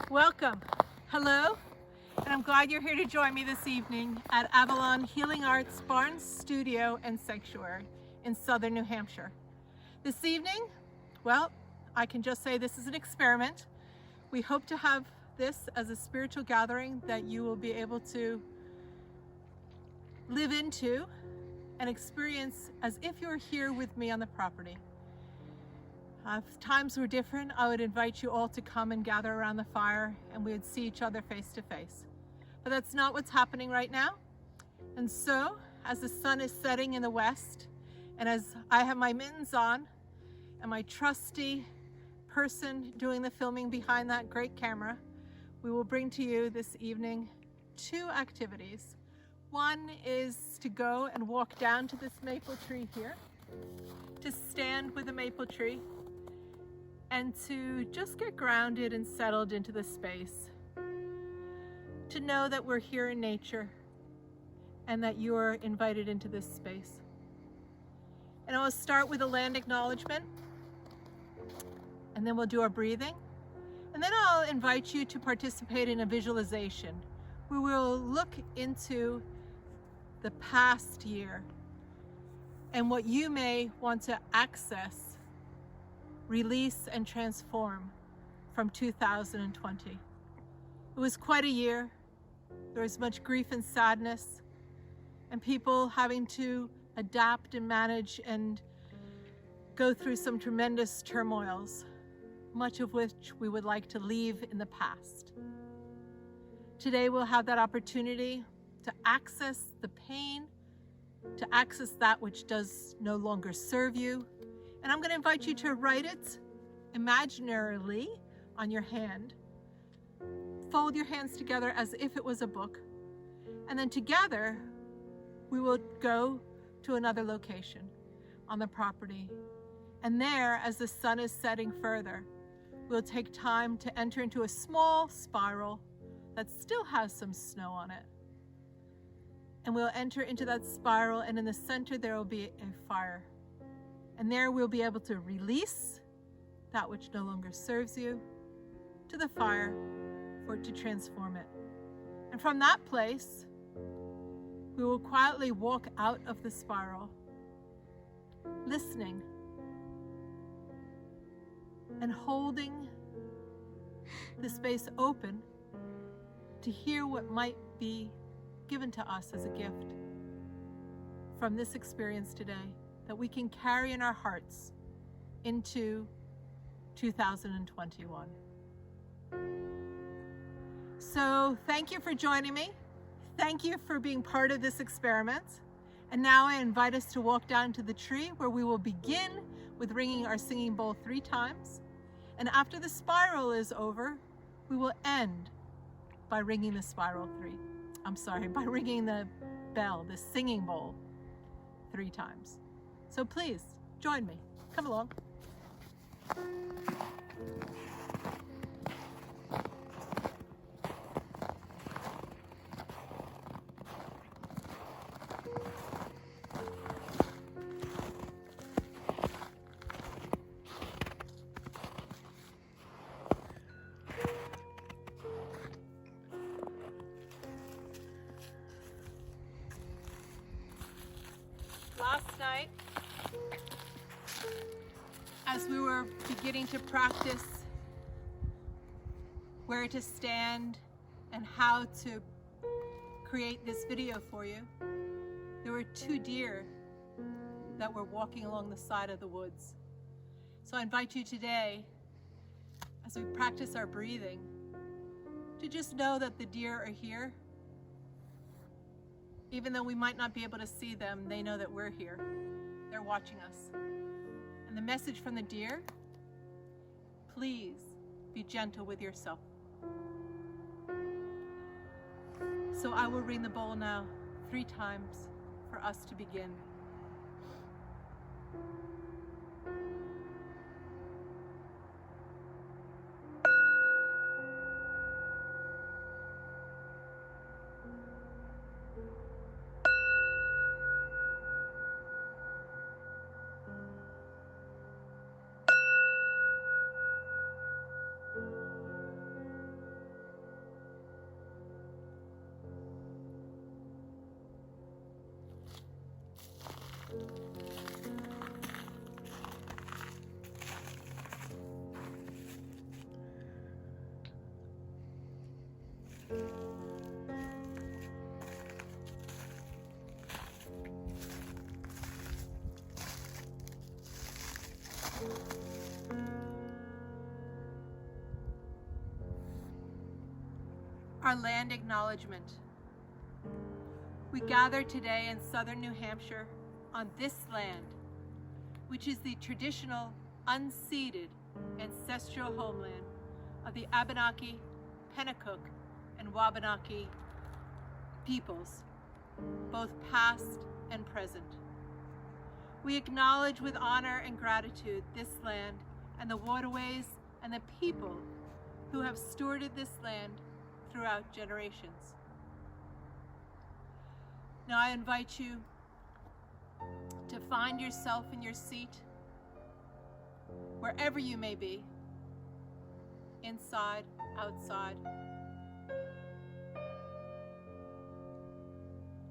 Welcome. Hello, and I'm glad you're here to join me this evening at AVALON Healing Arts Barnes Studio and Sanctuary in southern New Hampshire. This evening, well, I can just say this is an experiment. We hope to have this as a spiritual gathering that you will be able to live into and experience as if you're here with me on the property. If times were different, I would invite you all to come and gather around the fire and we would see each other face to face. But that's not what's happening right now. And so, as the sun is setting in the west, and as I have my mittens on, and my trusty person doing the filming behind that great camera, we will bring to you this evening two activities. One is to go and walk down to this maple tree here, to stand with the maple tree, and to just get grounded and settled into the space. To know that we're here in nature and that you're invited into this space. And I will start with a land acknowledgement, and then we'll do our breathing. And then I'll invite you to participate in a visualization. We will look into the past year and what you may want to access, release, and transform from 2020. It was quite a year. There was much grief and sadness, and people having to adapt and manage and go through some tremendous turmoils, much of which we would like to leave in the past. Today we'll have that opportunity to access the pain, to access that which does no longer serve you. And I'm going to invite you to write it imaginarily on your hand. Fold your hands together as if it was a book. And then together, we will go to another location on the property. And there, as the sun is setting further, we'll take time to enter into a small spiral that still has some snow on it. And we'll enter into that spiral, and in the center there will be a fire. And there we'll be able to release that which no longer serves you to the fire for it to transform it. And from that place, we will quietly walk out of the spiral, listening and holding the space open to hear what might be given to us as a gift from this experience today, that we can carry in our hearts into 2021. So thank you for joining me. Thank you for being part of this experiment. And now I invite us to walk down to the tree, where we will begin with ringing our singing bowl 3 times. And after the spiral is over, we will end by ringing the by ringing the bell, the singing bowl 3 times. So please, join me. Come along. Last night, as we were beginning to practice where to stand and how to create this video for you, there were 2 deer that were walking along the side of the woods. So I invite you today, as we practice our breathing, to just know that the deer are here. Even though we might not be able to see them, they know that we're here. They're watching us. And the message from the deer: please be gentle with yourself. So I will ring the bowl now 3 times for us to begin. Our land acknowledgement. We gather today in southern New Hampshire on this land, which is the traditional, unceded, ancestral homeland of the Abenaki, Pennacook, and Wabanaki peoples, both past and present. We acknowledge with honor and gratitude this land and the waterways and the people who have stewarded this land throughout generations. Now I invite you to find yourself in your seat, wherever you may be, inside, outside,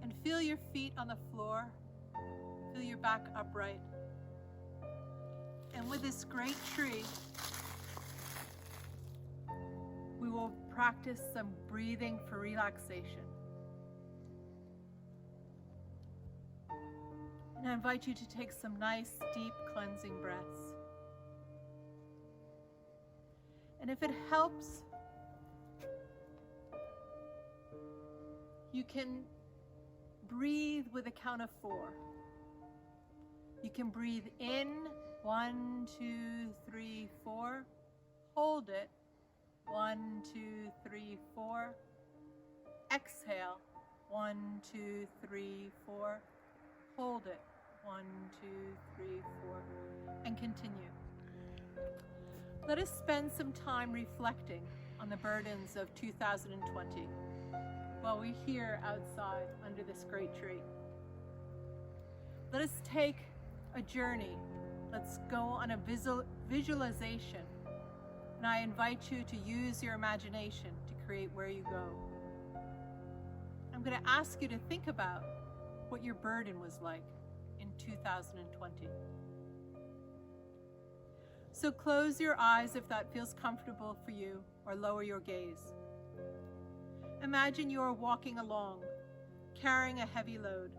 and feel your feet on the floor, feel your back upright. And with this great tree, we will practice some breathing for relaxation. And I invite you to take some nice, deep, cleansing breaths. And if it helps, you can breathe with a count of 4. You can breathe in, 1, 2, 3, 4. Hold it, 1, 2, 3, 4. Exhale, 1, 2, 3, 4. Hold it, 1, 2, 3, 4, and continue. Let us spend some time reflecting on the burdens of 2020 while we're here outside under this great tree. Let us take a journey. Let's go on a visualization. And I invite you to use your imagination to create where you go. I'm going to ask you to think about what your burden was like in 2020. So close your eyes if that feels comfortable for you, or lower your gaze. Imagine you are walking along, carrying a heavy load.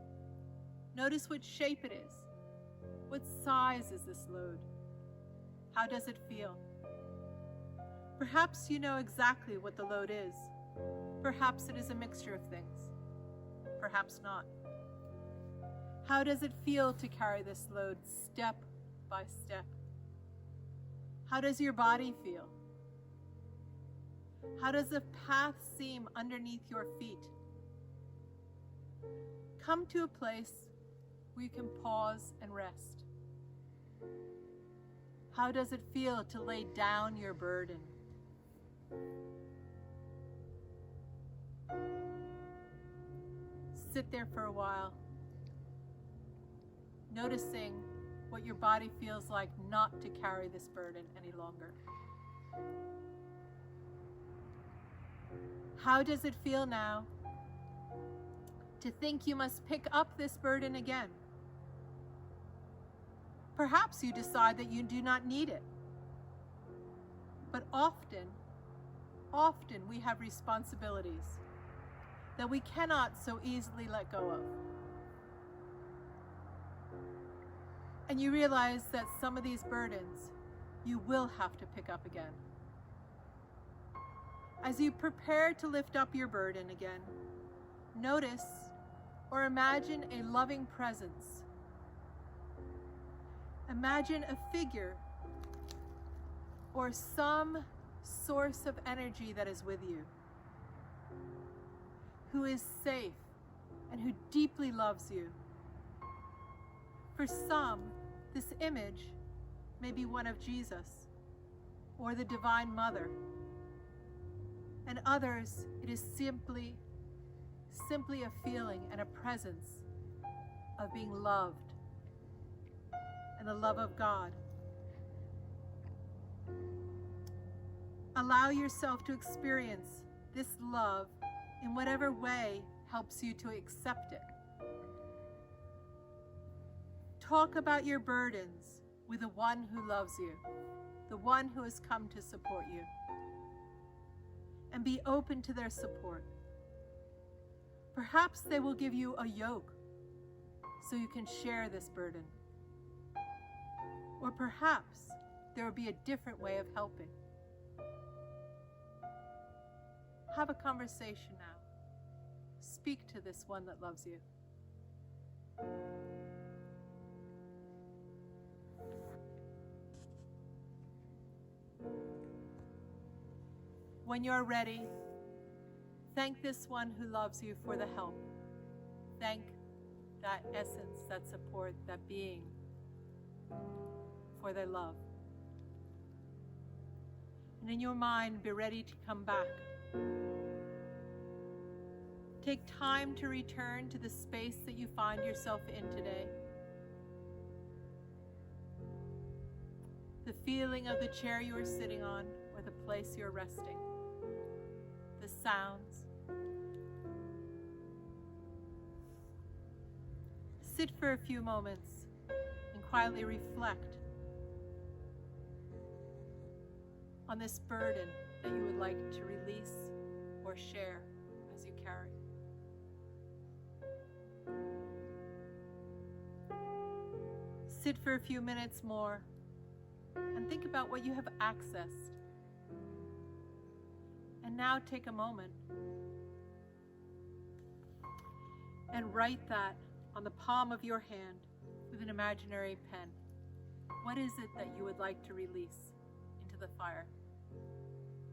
Notice what shape it is. What size is this load? How does it feel? Perhaps you know exactly what the load is. Perhaps it is a mixture of things. Perhaps not. How does it feel to carry this load step by step? How does your body feel? How does the path seem underneath your feet? Come to a place where you can pause and rest. How does it feel to lay down your burden? Sit there for a while, noticing what your body feels like not to carry this burden any longer. How does it feel now to think you must pick up this burden again? Perhaps you decide that you do not need it. But often we have responsibilities that we cannot so easily let go of. And you realize that some of these burdens you will have to pick up again. As you prepare to lift up your burden again, notice or imagine a loving presence. Imagine a figure or some source of energy that is with you, who is safe and who deeply loves you. For some, this image may be one of Jesus or the Divine Mother. And others, it is simply a feeling and a presence of being loved and the love of God. Allow yourself to experience this love in whatever way helps you to accept it. Talk about your burdens with the one who loves you, the one who has come to support you. and be open to their support. Perhaps they will give you a yoke so you can share this burden. Or perhaps there will be a different way of helping. Have a conversation now. Speak to this one that loves you. When you're ready, thank this one who loves you for the help. Thank that essence, that support, that being for their love. And in your mind, be ready to come back. Take time to return to the space that you find yourself in today. The feeling of the chair you are sitting on or the place you're resting. The sounds. Sit for a few moments and quietly reflect on this burden that you would like to release or share as you carry. Sit for a few minutes more and think about what you have accessed. And now take a moment and write that on the palm of your hand with an imaginary pen. What is it that you would like to release into the fire?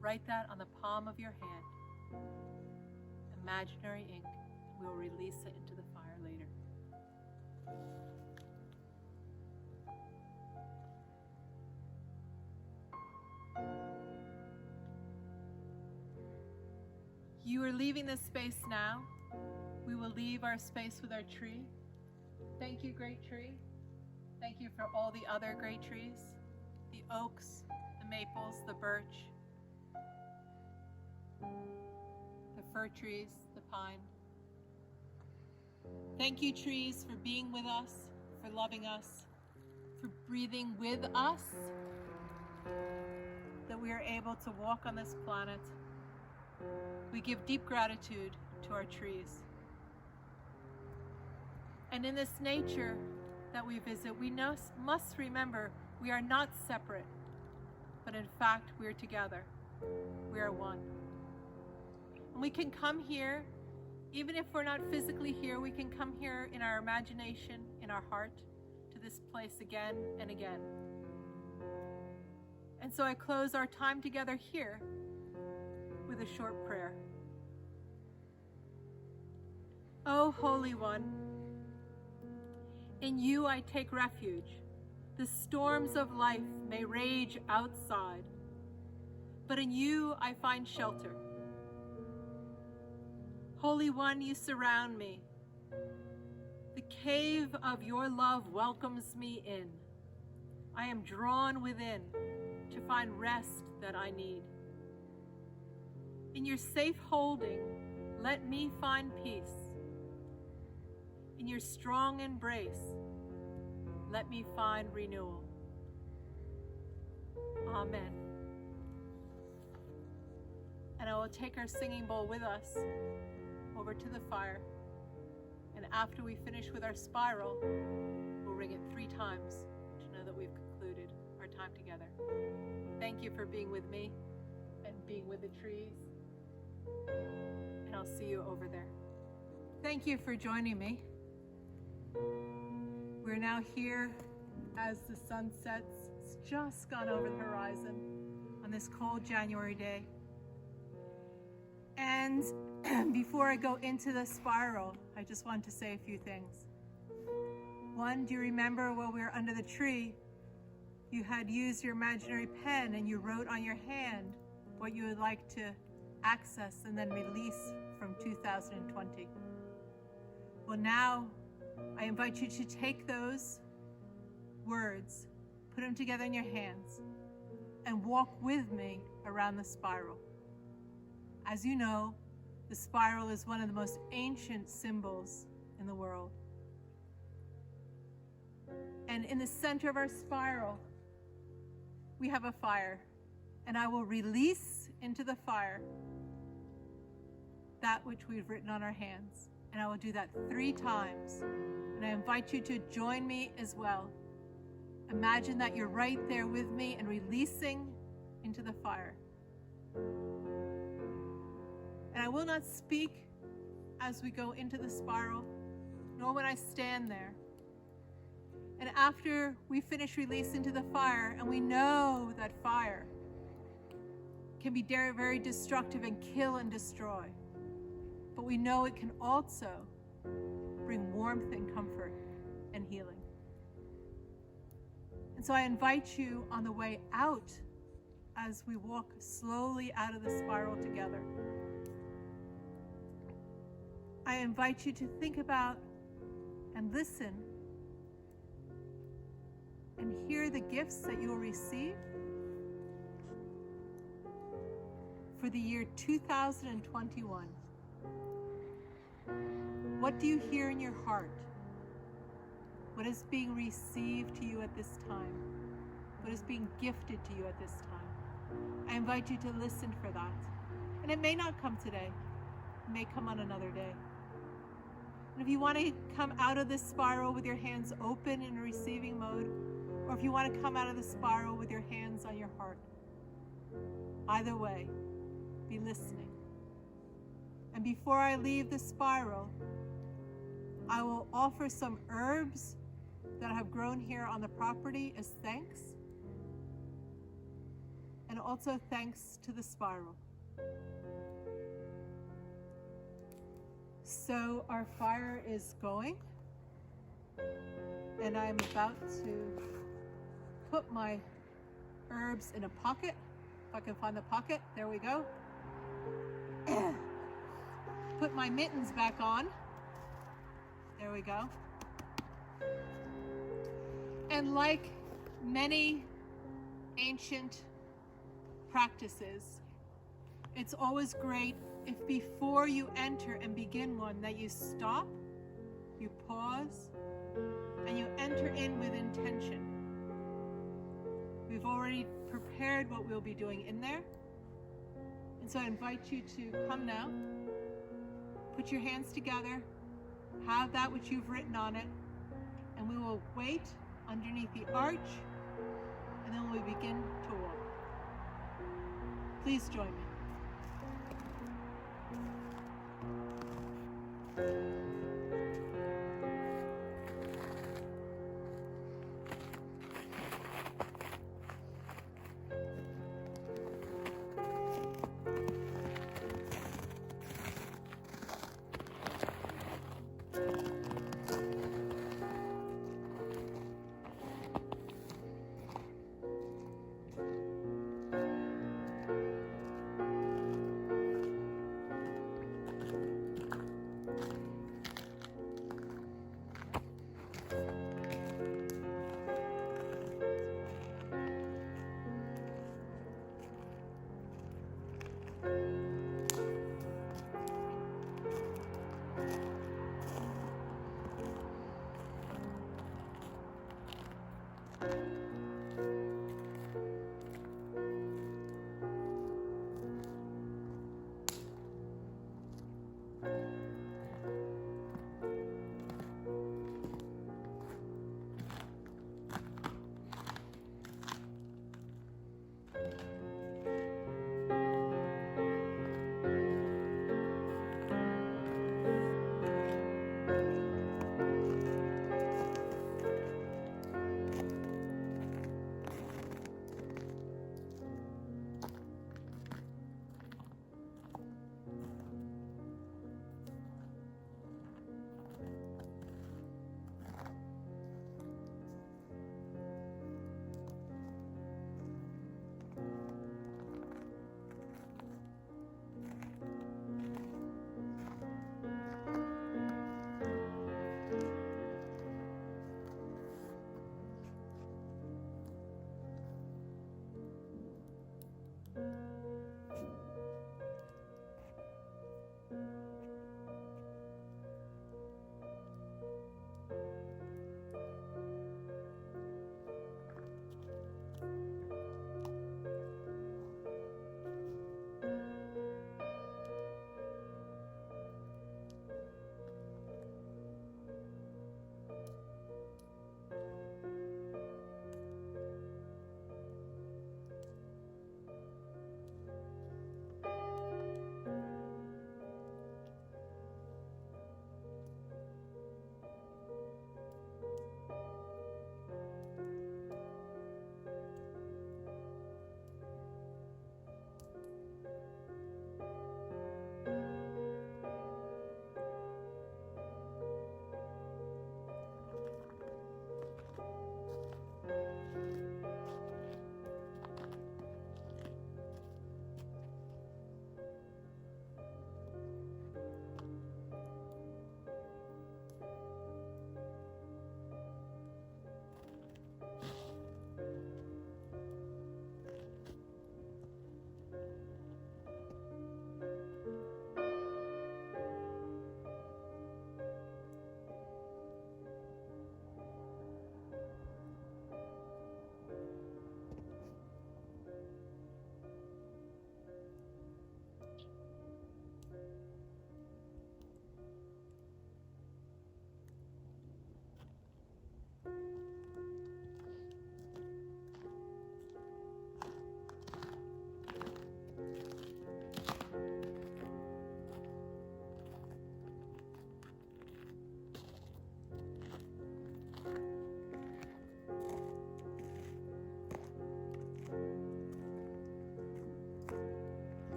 Write that on the palm of your hand. Imaginary ink. We will release it into the fire later. You are leaving this space now. We will leave our space with our tree. Thank you, great tree. Thank you for all the other great trees, the oaks, the maples, the birch, the fir trees, the pine. Thank you, trees, for being with us, for loving us, for breathing with us, that we are able to walk on this planet. We give deep gratitude to our trees. And in this nature that we visit, we must remember we are not separate, but in fact, we're together. We are one. And we can come here, even if we're not physically here, we can come here in our imagination, in our heart, to this place again and again. And so I close our time together here with a short prayer. O Holy One, in you I take refuge. The storms of life may rage outside, but in you I find shelter. Holy One, you surround me. The cave of your love welcomes me in. I am drawn within to find rest that I need. In your safe holding, let me find peace. In your strong embrace, let me find renewal. Amen. And I will take our singing bowl with us over to the fire. And after we finish with our spiral, we'll ring it 3 times to know that we've concluded our time together. Thank you for being with me and being with the trees. And I'll see you over there. Thank you for joining me. We're now here as the sun sets. It's just gone over the horizon on this cold January day. And before I go into the spiral, I just want to say a few things. One, do you remember while we were under the tree, you had used your imaginary pen and you wrote on your hand what you would like to access and then release from 2020. Well, now I invite you to take those words, put them together in your hands, and walk with me around the spiral. As you know, the spiral is one of the most ancient symbols in the world. And in the center of our spiral, we have a fire. And I will release into the fire that which we've written on our hands. And I will do that 3 times. And I invite you to join me as well. Imagine that you're right there with me and releasing into the fire. And I will not speak as we go into the spiral, nor when I stand there. And after we finish release into the fire, and we know that fire can be very destructive and kill and destroy, but we know it can also bring warmth and comfort and healing. And so I invite you on the way out, as we walk slowly out of the spiral together, I invite you to think about and listen and hear the gifts that you will receive for the year 2021. What do you hear in your heart? What is being received to you at this time? What is being gifted to you at this time? I invite you to listen for that. And it may not come today. It may come on another day. And if you want to come out of this spiral with your hands open in a receiving mode, or if you want to come out of the spiral with your hands on your heart, either way, be listening. And before I leave the spiral, I will offer some herbs that have grown here on the property as thanks, and also thanks to the spiral. So our fire is going, and I'm about to put my herbs in a pocket. If I can find the pocket, there we go. Put my mittens back on. There we go. And like many ancient practices, it's always great if before you enter and begin one that you stop, you pause, and you enter in with intention. We've already prepared what we'll be doing in there. And so I invite you to come now, put your hands together, have that which you've written on it, and we will wait underneath the arch, and then we begin to walk. Please join me.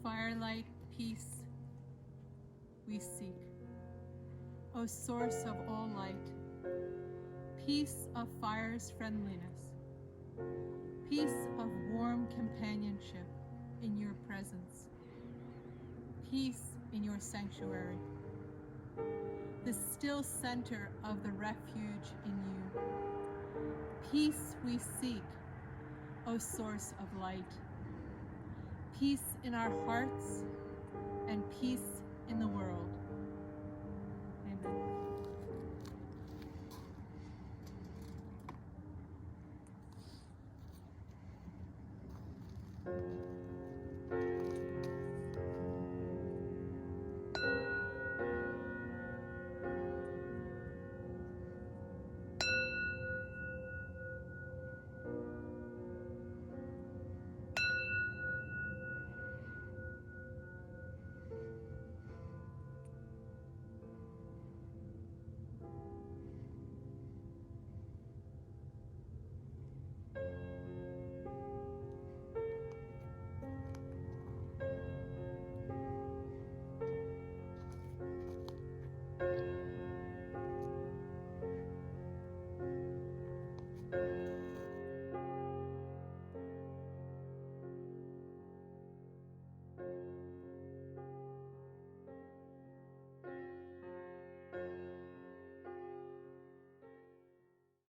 firelight, peace we seek. O source of all light, peace of fire's friendliness, peace of warm companionship in your presence, peace in your sanctuary, the still center of the refuge in you. Peace we seek, O source of light, peace in our hearts and peace in the world. Amen.